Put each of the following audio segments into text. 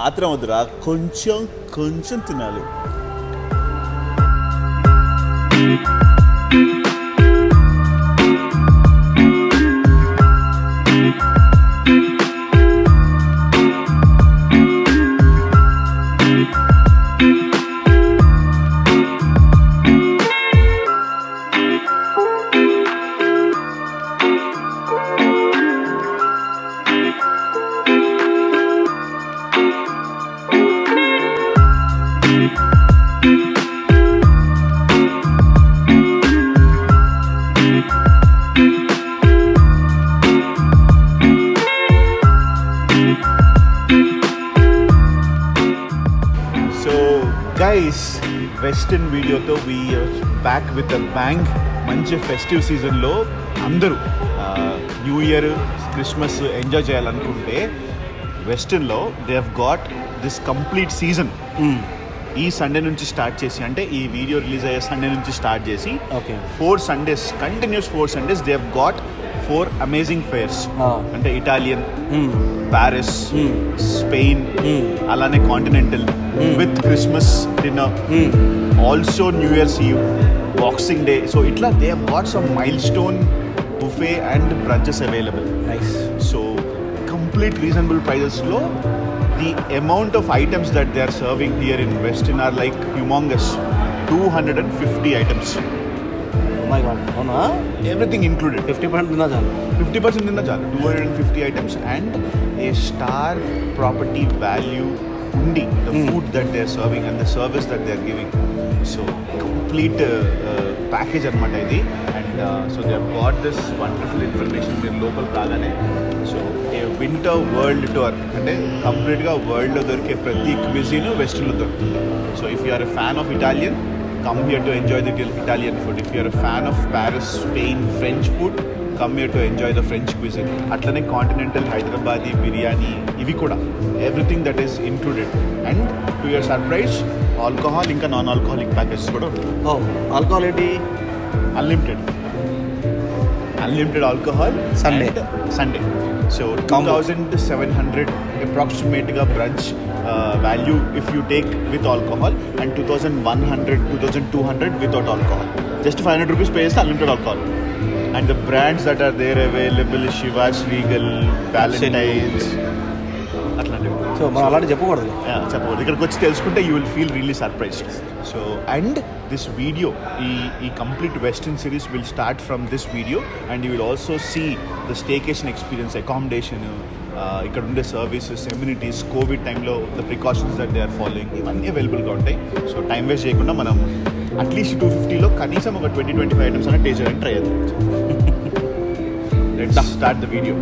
ఆత్రం వద్దురా, కొంచెం కొంచెం తినాలి. గైస్, వెస్టర్న్ వీడియోతో we're back with the bang. మంచి ఫెస్టివ్ సీజన్లో అందరూ న్యూ ఇయర్, క్రిస్మస్ ఎంజాయ్ చేయాలనుకుంటే వెస్టర్న్లో they have got this complete season. ఈ సండే నుంచి స్టార్ట్ చేసి, అంటే ఈ వీడియో రిలీజ్ అయ్యే సండే నుంచి స్టార్ట్ చేసి 4 Sundays, continues 4 Sundays they have got 4 amazing fairs. అంటే ఇటాలియన్, ప్యారిస్, స్పెయిన్, అలానే continental with Christmas dinner, also new year's eve, boxing day. So ఇట్లా they have got some milestone buffet and brunches available. Nice. So complete reasonable ప్రైజెస్లో the amount of items that they are serving here in Westin are like humongous. 250 items. Oh my god. Avuna? Everything included. 50% dinna chalu. 50% dinna chalu. 250 items and a star property value undi. The food that they are serving and the service that they are giving. So complete package anamata idi. And so they have got this wonderful information in local Telangana. So winter world tour, అంటే కంప్లీట్గా వరల్డ్లో దొరికే ప్రతి cuisine వెస్టర్న్లో దొరుకుతుంది. So if you are a fan of Italian, come here to enjoy the Italian food. If you are a fan of Paris, Spain, French food, come here to enjoy the French cuisine. అట్లనే continental, Hyderabadi biryani, ఇవి కూడా everything that is included. And to your surprise, alcohol ఇంకా non alcoholic packages కూడా ఉంటుంది. Alcohol ఏంటి? Unlimited alcohol Sunday. So 2,700 approximately brunch value if you take with alcohol, and 2,100, 2,200 without alcohol. Just 500 rupees pay is unlimited alcohol. And the brands that are there available is Shiva's Regal, Valentine's. So మనం అలాంటి చెప్పకూడదు. ఇక్కడికి వచ్చి తెలుసుకుంటే you will feel really surprised. So and this video, ఈ complete western series will start from this video, and you will also see the staycation experience, accommodation, ఇక్కడ ఉండే services, amenities, covid టైంలో the precautions that they are following, ఇవన్నీ అవైలబుల్గా ఉంటాయి. So time waste చేయకుండా మనం at least 250లో కనీసం ఒక 20-25 ఐటమ్స్ అనే టేస్ట్ చేయడానికి ట్రై చేద్దాం. Let's start the video.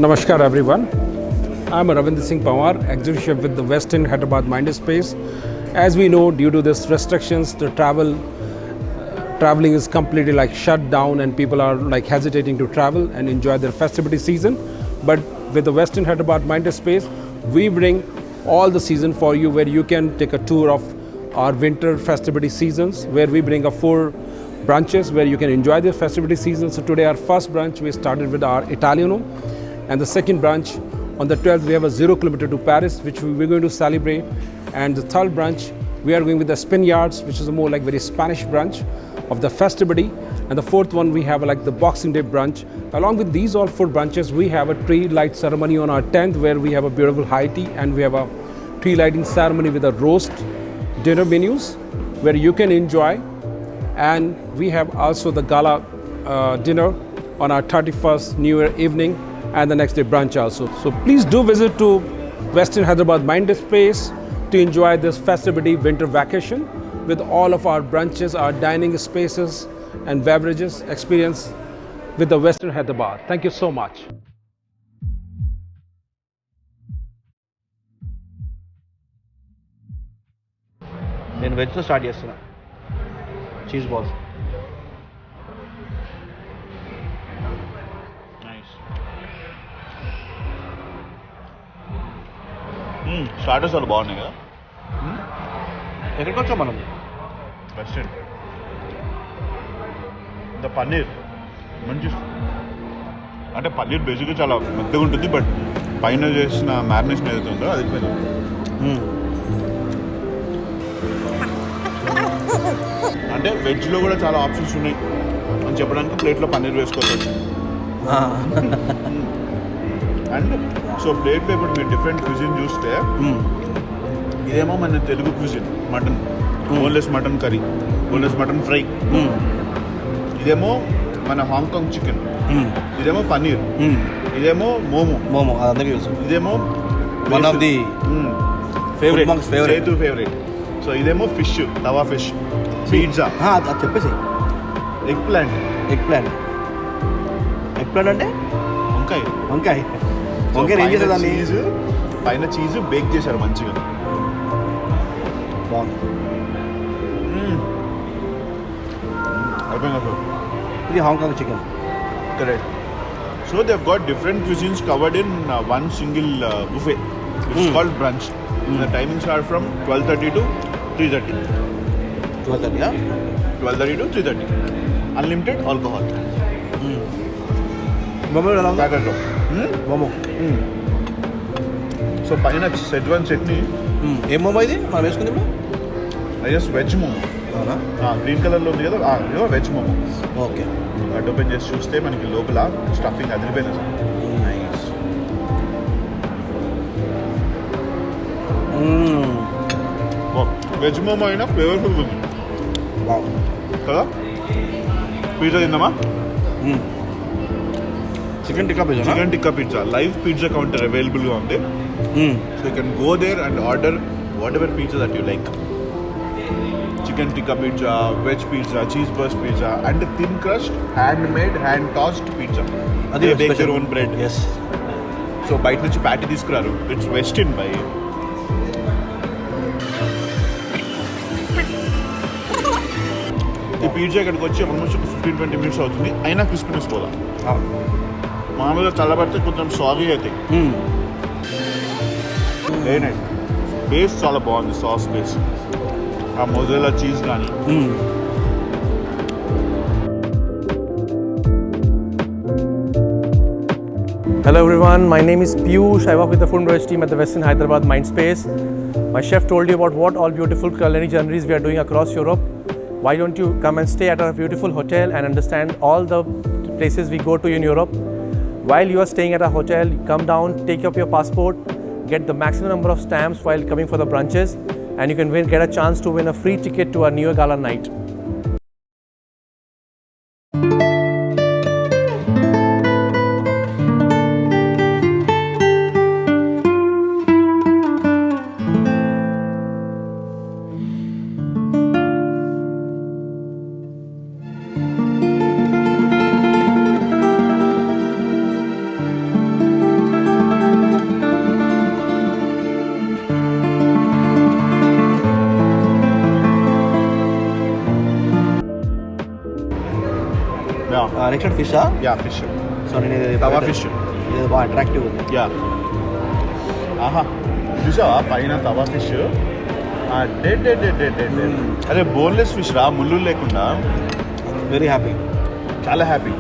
Namaskar everyone. I am Ravinder Singh Pawar, Executive Chef with the Westin Hyderabad Mind Space. As we know, due to this restrictions, the traveling is completely like shut down, and people are like hesitating to travel and enjoy their festivity season. But with the Westin Hyderabad Mind Space, we bring all the season for you, where you can take a tour of our winter festivity seasons, where we bring 4 brunches where you can enjoy the festivity season. So today our first brunch, we started with our Italiano. And the second brunch, on the 12th, we have a 0 kilometer to Paris, which we're going to celebrate. And the third brunch, we are going with the Spaniards, which is a more like very Spanish brunch of the festivity. And the fourth one, we have like the Boxing Day brunch. Along with these all 4 brunches, we have a tree light ceremony on our 10th, where we have a beautiful high tea, and we have a tree lighting ceremony with a roast dinner menus, where you can enjoy. And we have also the gala dinner on our 31st New Year evening, and the next day brunch also. So please do visit to Westin Hyderabad Mind Space to enjoy this festivity winter vacation with all of our brunches, our dining spaces and beverages experience with the Westin Hyderabad. Thank you so much. నేను వెజ్తో start చేస్తున్నా. Cheese balls. Starters చాలా బాగున్నాయి కదా. ఎక్కడికి వచ్చాం మనం? Western. The paneer మంచి, అంటే పన్నీర్ బేసిక్గా చాలా మెత్తగా ఉంటుంది, బట్ పైన చేసిన మ్యారినేషన్ ఏదైతే ఉందో అది పైన అంటే వెజ్లో కూడా చాలా ఆప్షన్స్ ఉన్నాయి అని చెప్పడానికి ప్లేట్లో పన్నీర్ వేసుకోవచ్చు. అండ్ సో ప్లేట్లో ఇప్పుడు మీరు డిఫరెంట్ క్విజిన్ చూస్తే ఇదేమో మన Telugu cuisine, mutton, boneless mutton curry, boneless mutton fry. ఇదేమో మన హాంకాంగ్ చికెన్, ఇదేమో పన్నీర్, ఇదేమో మోమో అదందరికీ తెలుసు. ఇదేమో one of the favourite. So ఇదేమో ఫిష్, తవా ఫిష్, పిజ్జా. అది చెప్పేసి ఎగ్ ప్లాంట్ అంటే వంకాయ ఏం చేస్తారు దాన్ని? చీజ్ పైన చీజ్ బేక్ చేశారు మంచిగా. బాగుంది. అయిపోయింది. ఇది Hong Kong chicken. Correct. So they've got different cuisines covered in one single buffet, which is called brunch. The timings are from 12:30 to 3:30. 12:30, yeah? 12:30 to 3:30. Unlimited alcohol. Momo ఎలా ఉంది? Packet లో. మోమో. సో పైన సెజ్వాన్ చట్నీ. ఏం మోమో ఇది మనం వేసుకుంది ఇప్పుడు? Just veg momo. అవునా? గ్రీన్ కలర్లో ఉంది కదా, ఇదో వెజ్ మోమో. ఓకే. అటు ఓపెన్ చేసి చూస్తే మనకి లోపల స్టఫింగ్ అదిరిపోయింది సార్. నైస్. వెజ్ మోమో అయినా ఫ్లేవర్ఫుల్ ఉంది కదా. పిజ్జా తిందామా? Chicken tikka pizza live pizza counter అవైలబుల్గా ఉంది. So you can go there and order whatever pizza that you like. Chicken tikka pizza, veg pizza, cheese burst pizza and thin crust handmade hand tossed pizza. అది bake their own bread. Yes. So బయట నుంచి patty తీసుకురారు. It's Westin by. ఈ pizza ఇక్కడికి వచ్చి almost 15-20 minutes అవుతుంది, అయినా crispiness పోదా. మామూలుగా చల్లబడితే కొంచెం సారీ అవుతాయి. Very nice. బేస్ చాలా బాగుంది, సాస్ బేస్, ఆ మొజరెల్లా చీజ్ కానీ. Hello everyone, my name is Piyush. I work with the food and beverage team at the Westin Hyderabad Mindspace. My chef told you about what all beautiful culinary journeys we are doing across Europe. Why don't you come and stay at our beautiful hotel and understand all the places we go to in Europe. While you are staying at our hotel, come down, take up your passport, get the maximum number of stamps while coming for the brunches, and you can get a chance to win a free ticket to our New Year Gala night. Next ఫిషా? Yeah fish. So నేను tawa fish. ఇది బాగా attractive ఉంది. Yeah. ఆహా, చూసావా పైన తవా fish. అరే boneless fish రా, ముళ్ళు లేకుండా. వెరీ హ్యాపీ, చాలా హ్యాపీ.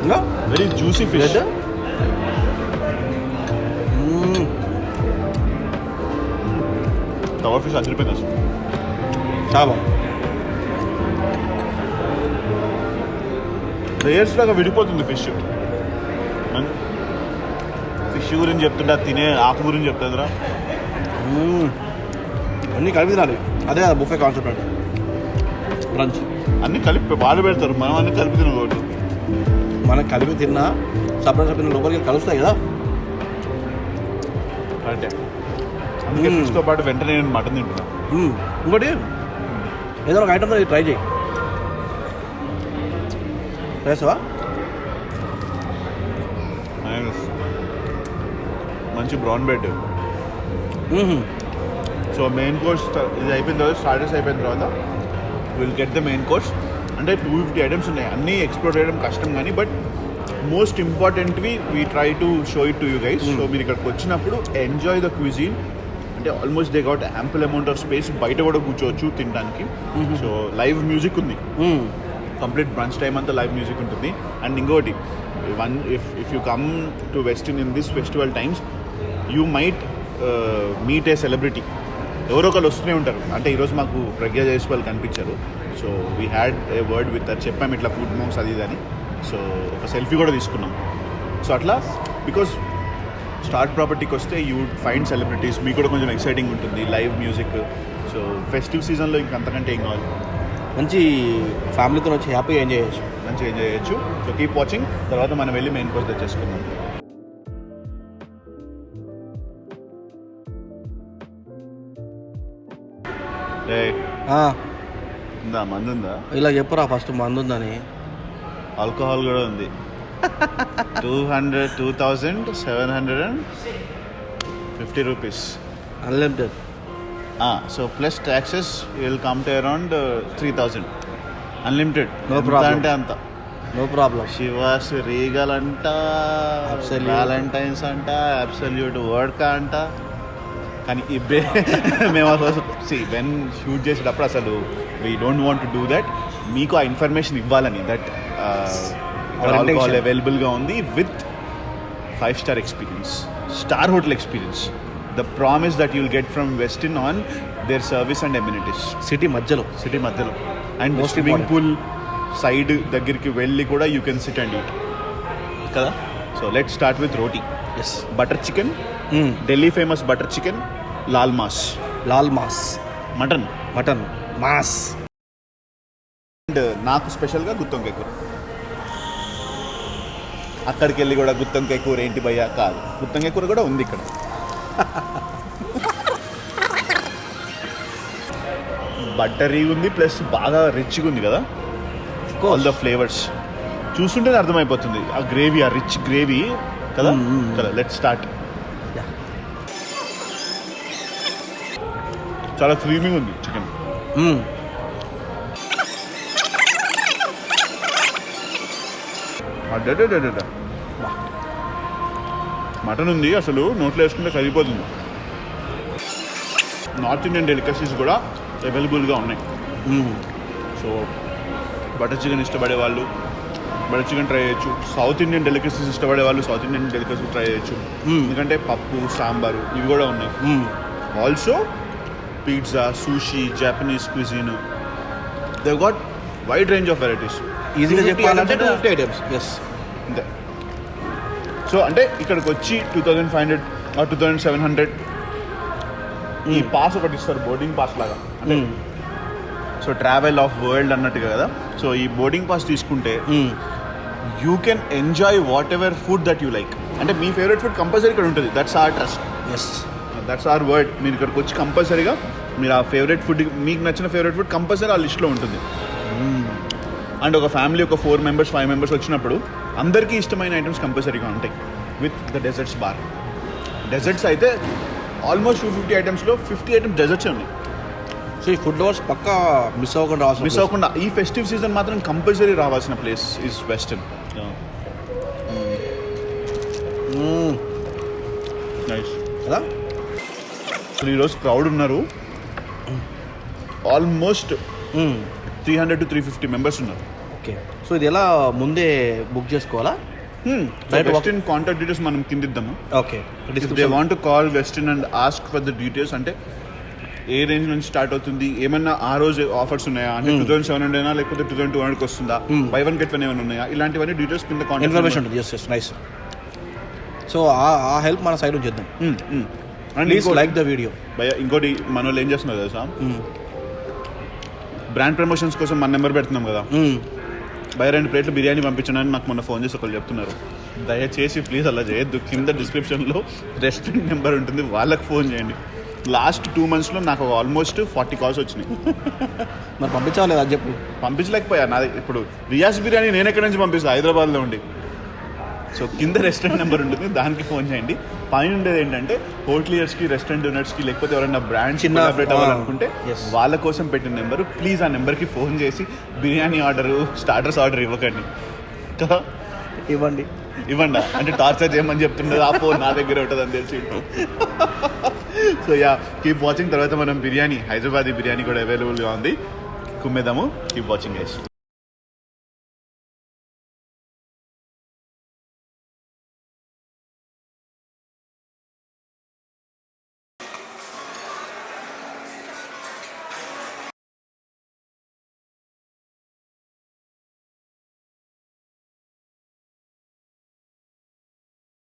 ఇంకా వెరీ జ్యూసీ ఫిష్. తవా ఫిష్ అదిరిపోయింది అసలు, చాలా బాగుంది. లేయర్స్ లాగా విడిపోతుంది ఫిష్. ఫిష్ గురించి చెప్తుంటే తినే ఆకు గురించి చెప్తుందిరా. అన్నీ కలిపి తినాలి, అదే కదా బుఫే కాన్సెప్ట్ అంటే. బ్రంచ్ అన్నీ కలిపి వాళ్ళు పెడతారు, మనం అన్నీ కలిపి తినకూడదు. మనం కలిపి తిన్నా సపరేట్ లోపలికి కలుస్తాయి కదా. అంటే అందుకే ఫిష్తో పాటు వెంటనే నేను మటన్ తింటున్నా. ఇంకోటి ఏదో ఒక ఐటమ్ ట్రై చేయి. చేస్తావా? మంచి brown bread. So main course ఇది అయిపోయిన తర్వాత, స్టార్టర్స్ అయిపోయిన తర్వాత will get the main course. అంటే 250 ఐటమ్స్ ఉన్నాయి, అన్నీ ఎక్స్ప్లోర్ చేయడం కష్టం కానీ, బట్ మోస్ట్ ఇంపార్టెంట్వి we try to show it to you guys. So మీరు ఇక్కడికి వచ్చినప్పుడు ఎంజాయ్ ద క్విజిన్, అంటే almost they got ample amount of space, బయట కూడా కూర్చోవచ్చు తినడానికి. సో లైవ్ మ్యూజిక్ ఉంది, కంప్లీట్ బ్రంచ్ టైం అంతా లైవ్ మ్యూజిక్ ఉంటుంది. అండ్ ఇంకోటి, if you come to Westin in this festival times, you might meet a celebrity. ఎవరో ఒకళ్ళు వస్తూనే ఉంటారు. అంటే ఈరోజు మాకు ప్రజ్ఞ జైస్వాల్ కనిపించారు. So we had a word with చెప్పాము ఇట్లా ఫుడ్ మాంగ్స్ అది అని. సో ఒక సెల్ఫీ కూడా తీసుకున్నాం. సో అట్లా బికాస్ స్టార్ట్ ప్రాపర్టీకి వస్తే యూ వుడ్ ఫైండ్ సెలబ్రిటీస్, మీకు కూడా కొంచెం ఎక్సైటింగ్ ఉంటుంది, లైవ్ మ్యూజిక్. సో ఫెస్టివ్ సీజన్లో ఇంకంతకంటే ఏం కావాలి. మంచి ఫ్యామిలీతో వచ్చి హ్యాపీగా ఎంజాయ్ చేయొచ్చు. మంచిగా ఎంజాయ్ చేయొచ్చు. So keep watching. తర్వాత మనం వెళ్ళి మెయిన్ కోర్స్ తెచ్చేసుకుందాం. ఉందా మందు ఉందా? ఇలా చెప్పురా ఫస్ట్ మందు ఉందని. ఆల్కహాల్ కూడా ఉంది. 2,750 rupees unlimited. So plus taxes will come to around 3,000 unlimited. No problem. అంటే అంత నో ప్రాబ్లం. శివాస్ రీగల్ అంట, వ్యాలంటైన్స్ అంట, అబ్సల్యూట్ వోడ్కా అంట. కానీ ఇబ్బే మేము అసలు వెన్ షూట్ చేసేటప్పుడు అసలు we don't want to do that. మీకు ఆ ఇన్ఫర్మేషన్ ఇవ్వాలని దట్ ఆల్కహాల్ అవైలబుల్గా ఉంది with 5-star experience, star hotel experience. The promise that you'll get from Westin on their service and amenities. City మధ్యలో అండ్ స్విమ్మింగ్ పూల్ సైడ్ దగ్గరికి వెళ్ళి కూడా you can sit and eat కదా. So let start with roti. Yes, butter chicken, Delhi famous butter chicken, laal maas, mutton maas. And నాకు స్పెషల్గా గుత్తొంకాయ కూర. అక్కడికి వెళ్ళి కూడా గుత్తొంకాయ కూర ఏంటి భయ్యా కాదు, గుత్తొంకాయ కూర కూడా ఉంది ఇక్కడ. బటరీ ఉంది ప్లస్ బాగా రిచ్గా ఉంది కదా, ఆల్ ద ఫ్లేవర్స్ చూస్తుంటేనే అర్థమైపోతుంది. ఆ గ్రేవీ, ఆ రిచ్ గ్రేవీ కదా. Let start. చాలా క్రీమీగా ఉంది చికెన్. మటన్ ఉంది, అసలు నోట్లో వేసుకుంటే సరిపోతుంది. నార్త్ ఇండియన్ డెలికసీస్ కూడా అవైలబుల్గా ఉన్నాయి. సో బటర్ చికెన్ ఇష్టపడే వాళ్ళు బటర్ చికెన్ ట్రై చేయొచ్చు. సౌత్ ఇండియన్ డెలికసీస్ ఇష్టపడే వాళ్ళు సౌత్ ఇండియన్ డెలికసీస్ ట్రై చేయొచ్చు. ఎందుకంటే పప్పు, సాంబారు ఇవి కూడా ఉన్నాయి. Also pizza, sushi, Japanese cuisine, they got wide range of varieties. ఈజీగా చెప్పాలంటే 250 ఐటమ్స్. ఎస్, అంతే. సో అంటే ఇక్కడికి వచ్చి 2,500 ఆర్ 2,700 ఈ పాస్ ఒకటి ఇస్తారు, బోర్డింగ్ పాస్ లాగా. అంటే సో ట్రావెల్ ఆఫ్ వరల్డ్ అన్నట్టుగా కదా. సో ఈ బోర్డింగ్ పాస్ తీసుకుంటే you can enjoy whatever food that you like. అంటే మీ ఫేవరెట్ ఫుడ్ కంపల్సరీ ఇక్కడ ఉంటుంది. That's our trust. Yes, that's our word. మీరు ఇక్కడికి వచ్చి కంపల్సరీగా మీరు ఆ ఫేవరెట్ ఫుడ్, మీకు నచ్చిన ఫేవరెట్ ఫుడ్ కంపల్సరీ ఆ లిస్ట్లో ఉంటుంది. అండ్ ఒక ఫ్యామిలీ ఒక 4 members 5 members వచ్చినప్పుడు అందరికీ ఇష్టమైన ఐటమ్స్ కంపల్సరీగా ఉంటాయి with the desserts bar. Desserts అయితే ఆల్మోస్ట్ 250 ఐటమ్స్లో 50 ఐటమ్స్ డెజర్ట్స్ ఉన్నాయి. సో ఈ ఫుడ్ లవర్స్ పక్కా మిస్ అవ్వకుండా ఈ ఫెస్టివ్ సీజన్ మాత్రం కంపల్సరీ రావాల్సిన ప్లేస్ ఈజ్ వెస్టర్న్. నైస్ కదా. అసలు ఈరోజు క్రౌడ్ ఉన్నారు, ఆల్మోస్ట్ 300 to 350 members ఉన్నారు. ఓకే, సో ఇది ఎలా ముందే బుక్ చేసుకోవాలా? వెస్టిన్ కాంటాక్ట్ డీటెయిల్స్ మనం కింద ఇద్దాము. Okay, they want to call Westin and ask for the details. అంటే ఏ రేంజ్ నుంచి స్టార్ట్ అవుతుంది, ఏమన్నా ఆ రోజు ఆఫర్స్ ఉన్నాయా, అంటే 2,700 అయినా లేకపోతే 2,200కి వస్తుందా, buy one get one ఏమైనా ఉన్నాయా, ఇలాంటివన్నీ డీటెయిల్స్ కింద కాంటాక్ట్ ఇన్ఫర్మేషన్ ఉంటుంది. Yes yes, nice. సో ఆ హెల్ప్ మన సైడ్ నుంచి చేద్దాం. And please like the video. భయ ఇంకోటి మన వాళ్ళు ఏం చేస్తున్నారు తెలుసా, బ్రాండ్ ప్రమోషన్స్ కోసం మన నెంబర్ పెడుతున్నాం కదా, భయ 2 ప్లేట్లు బిర్యానీ పంపించడానికి మాకు మొన్న ఫోన్ చేసి ఒకళ్ళు చెప్తున్నారు. దయచేసి ప్లీజ్ అలా చేయొద్దు. కింద డిస్క్రిప్షన్లో రెస్టారెంట్ నెంబర్ ఉంటుంది, వాళ్ళకి ఫోన్ చేయండి. లాస్ట్ 2 monthsలో నాకు ఆల్మోస్ట్ 40 calls వచ్చినాయి. మరి పంపించాలి అది చెప్పు. పంపించలేకపోయా. నాది ఇప్పుడు రియాజ్ బిర్యానీ నేను ఎక్కడి నుంచి పంపిస్తాను, హైదరాబాద్లో ఉండి. సో కింద రెస్టారెంట్ నెంబర్ ఉంటుంది, దానికి ఫోన్ చేయండి. పైన ఉండేది ఏంటంటే హోటలియర్స్కి, రెస్టారెంట్ ఓనర్స్కి, లేకపోతే ఎవరైనా బ్రాండ్ కొలాబరేట్ అవ్వాలనుకుంటే వాళ్ళ కోసం పెట్టిన నెంబరు. ప్లీజ్ ఆ నెంబర్కి ఫోన్ చేసి బిర్యానీ ఆర్డరు, స్టార్టర్స్ ఆర్డర్ ఇవ్వకండి కదా. ఇవ్వండి అంటే టార్చర్ చేయమని చెప్తున్నది. ఆ ఫోన్ నా దగ్గర ఉంటుంది అని తెలిసి సో యా కీప్ వాచింగ్. తర్వాత మనం బిర్యానీ, హైదరాబాదీ బిర్యానీ కూడా అవైలబుల్గా ఉంది, కుమ్మేద్దాము. Keep watching guys.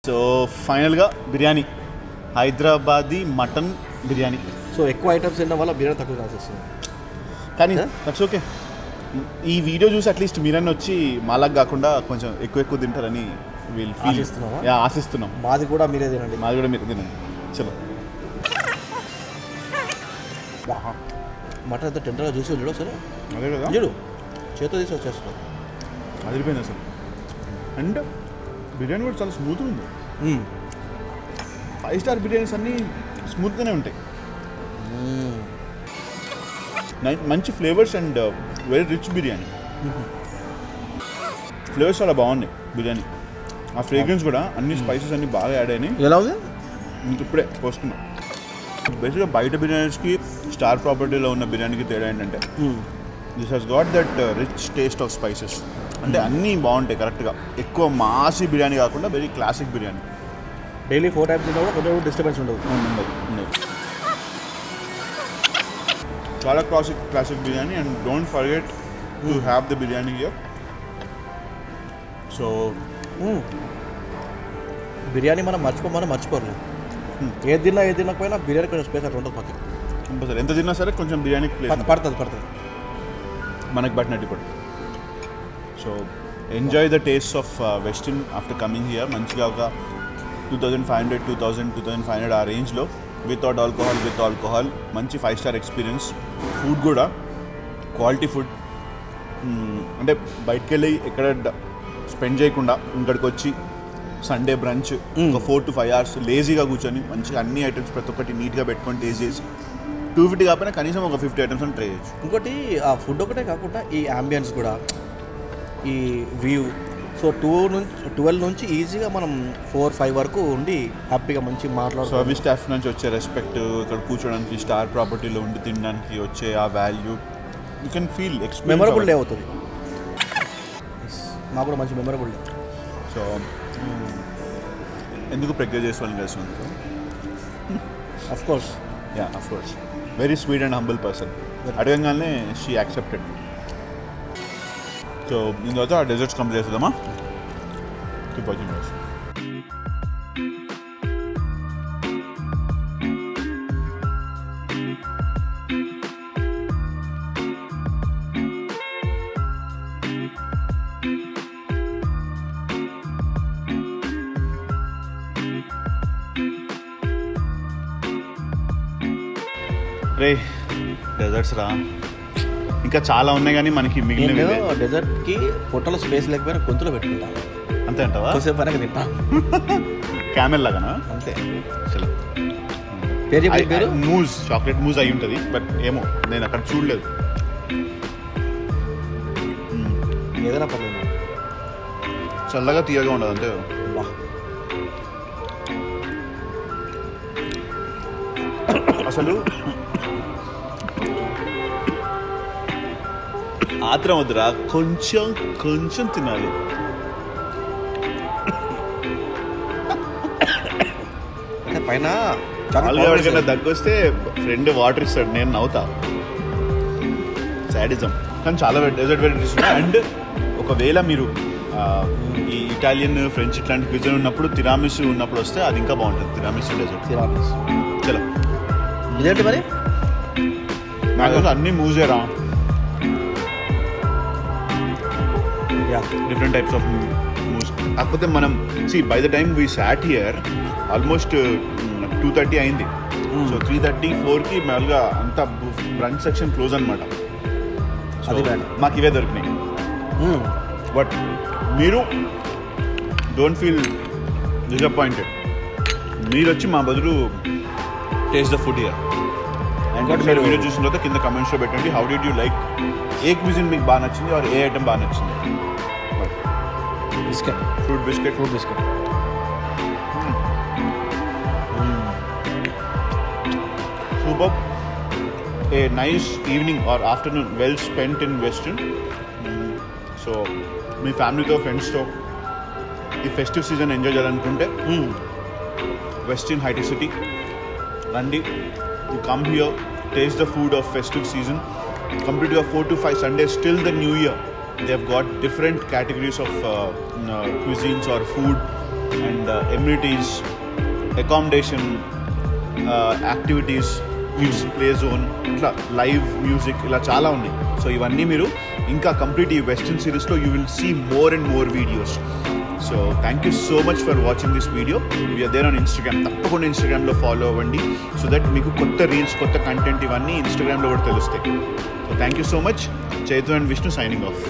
సో ఫైనల్గా బిర్యానీ, హైదరాబాదీ మటన్ బిర్యానీ. సో ఎక్కువ ఐటమ్స్ తినడం వల్ల బిర్యానీ తక్కువ కావాల్సి వస్తుంది, కానీ దట్స్ ఓకే. ఈ వీడియో చూసి అట్లీస్ట్ మీరన్నా వచ్చి మాలాగా కాకుండా కొంచెం ఎక్కువ తింటారని వీళ్ళు ఆశిస్తున్నావా? ఆశిస్తున్నాం. మాది కూడా మీరే తినండి. మాది కూడా మీరు తినండి. చలో. మటన్ ఎంత టెండర్గా చూసి చూడు సరే, అదే కదా, చూడు చేతితో తీసి వచ్చేస్తున్నాం. అదిరిపోయింది అసలు. అండ్ బిర్యానీ కూడా చాలా స్మూత్గా ఉంది. 5 స్టార్ బిర్యానీస్ అన్నీ స్మూత్గానే ఉంటాయి. మంచి flavours and very rich biryani. Flavours చాలా బాగున్నాయి బిర్యానీ. ఆ ఫ్రేగ్రెన్స్ కూడా, అన్ని స్పైసెస్ అన్నీ బాగా యాడ్ అయినాయి. ఎలా ఉంది? ఇప్పుడే పోస్తున్నాం. బేసిక్గా బయట బిర్యానీస్కి, స్టార్ ప్రాపర్టీలో ఉన్న బిర్యానీకి తేడా ఏంటంటే this he's got that rich taste of spices. అంటే అన్నీ బాగుంటాయి కరెక్ట్గా. ఎక్కువ మాసీ బిర్యానీ కాకుండా very classic biryani. Daily 4 times తిన్నా కూడా కొంచెం డిస్టర్బెన్స్ ఉండదు. చాలా classic biryani. And don't forget to have the biryani here. So biryani మనం మర్చిపోలేదు. ఏది తినకపోయినా బిర్యానీ కొంచెం స్పేస్ అట్లా ఉంటుంది పక్కకి. కంపల్సరీ ఎంత తిన్నా సరే కొంచెం బిర్యానీకి ప్లేస్ పడుతుంది మనకు పట్టినట్టు ఇప్పుడు. So enjoy the taste of Westin after coming here. మంచిగా ఒక 2500, 2500 ఆ రేంజ్లో, వితౌట్ ఆల్కహాల్, విత్ ఆల్కహాల్, మంచి 5 స్టార్ ఎక్స్పీరియన్స్. ఫుడ్ కూడా క్వాలిటీ ఫుడ్. అంటే బయటకు వెళ్ళి ఎక్కడ స్పెండ్ చేయకుండా ఇక్కడికి వచ్చి సండే బ్రంచ్ ఒక 4 to 5 hours లేజీగా కూర్చొని మంచిగా అన్ని ఐటమ్స్ ప్రతి ఒక్కటి నీట్గా పెట్టుకొని టేస్ట్ చేసి 250 కాకపోయినా కనీసం ఒక 50 ఐటమ్స్ అని ట్రై చేయొచ్చు. ఇంకోటి ఆ ఫుడ్ ఒకటే కాకుండా ఈ అంబియన్స్ కూడా, ఈ వ్యూ. సో 12 నుంచి ఈజీగా మనం 4-5 వరకు ఉండి హ్యాపీగా మంచి మాట్లాడుతూ, సర్వీస్ స్టాఫ్ నుంచి వచ్చే రెస్పెక్ట్, ఇక్కడ కూర్చోడానికి, స్టార్ ప్రాపర్టీలో ఉండి తినడానికి వచ్చే ఆ value, you can feel memorable day అవుతుంది. మాకు కూడా మంచి మెమరబుల్ డే. సో ఎందుకు ప్రజ్ఞ చేసుకోవాలని కలిసినందుకు. Of course, yeah of course. Very sweet and humble person. అడగంగానే షీ యాక్సెప్టెడ్. సో దీని తర్వాత ఆ డెజర్ట్స్ కంప్లీట్ చేస్తుందమ్మా. Keep watching guys. రే డెజర్ట్స్ రా, ఇంకా చాలా ఉన్నాయి కానీ మనకి మిగిలిన డెజర్ట్కి పొట్టలో స్పేస్ లేకపోయినా గొంతులో పెట్టుకుంటాను. అంతే అంటావా? కొద్దిసేపు పనికి తింటా. క్యామెల్ లాగానా? అంతే. చలో. పేరు మూజ్, చాక్లెట్ మూజ్ అయి ఉంటుంది, బట్ ఏమో నేను అక్కడ చూడలేదు. ఏదైనా పర్లేదు, చల్లగా తీయగా ఉండదు అంతే. బా, అసలు ఆత్రం వద్దురా, కొంచెం తినాలి. అంటే పైన ఎవరికైనా దగ్గొస్తే ఫ్రెండ్ వాటర్ ఇస్తాడు, నేను నవ్వుతా. సాడిజం. కానీ చాలా డెజర్ట్ వెరైటీస్ ఉన్నాయి. అండ్ ఒకవేళ మీరు ఈ ఇటాలియన్, ఫ్రెంచ్ ఇట్లాంటి క్విజన్ ఉన్నప్పుడు, తిరామిసు ఉన్నప్పుడు వస్తే అది ఇంకా బాగుంటుంది. Tiramisu dessert. చలో. ఇదేంటి మరి? నాకు అన్నీ మూజేరా, డిఫరెంట్ టైప్స్ ఆఫ్ మూవ్స్. కాకపోతే మనం by the time we sat here almost 2:30 అయింది. సో 3:30-4కి మామూలుగా అంతా బ్రంచ్ సెక్షన్ క్లోజ్ అనమాట. అది మాకు ఇవే దొరికినాయి. బట్ మీరు డోంట్ ఫీల్ డిసప్పాయింటెడ్. మీరు వచ్చి మా బదులు taste the food here. And మీరు వీడియో చూసిన తర్వాత కింద కమెంట్స్లో పెట్టండి, హౌ డిడ్ యూ లైక్, ఏ క్విజిన్ మీకు బాగా నచ్చింది, ఆర్ ఏ ఐటమ్ బాగా నచ్చింది. Biscuit, fruit biscuit. Super. A nice evening or afternoon well spent in Westin. So మీ ఫ్యామిలీతో ఫ్రెండ్స్తో ఈ ఫెస్టివ్ సీజన్ ఎంజాయ్ చేయాలనుకుంటే Westin Hitec City రండి. You come here, taste the food of festive season. Complete your 4 to 5 Sundays till the New Year. They have got different categories of cuisines or food and amenities, accommodation, activities, kids play zone, ఇట్లా live music ఇలా చాలా ఉన్నాయి. So ఇవన్నీ మీరు ఇంకా complete ఈ western సిరీస్లో you will see more and more videos. So thank you so much for watching this video. We are there on Instagram. తప్పకుండా ఇన్స్టాగ్రామ్లో ఫాలో అవ్వండి సో దట్ మీకు కొత్త రీల్స్, కొత్త కంటెంట్ ఇవన్నీ ఇన్స్టాగ్రామ్లో కూడా తెలుస్తాయి. So thank you so much. Chaitu and Vishnu signing off.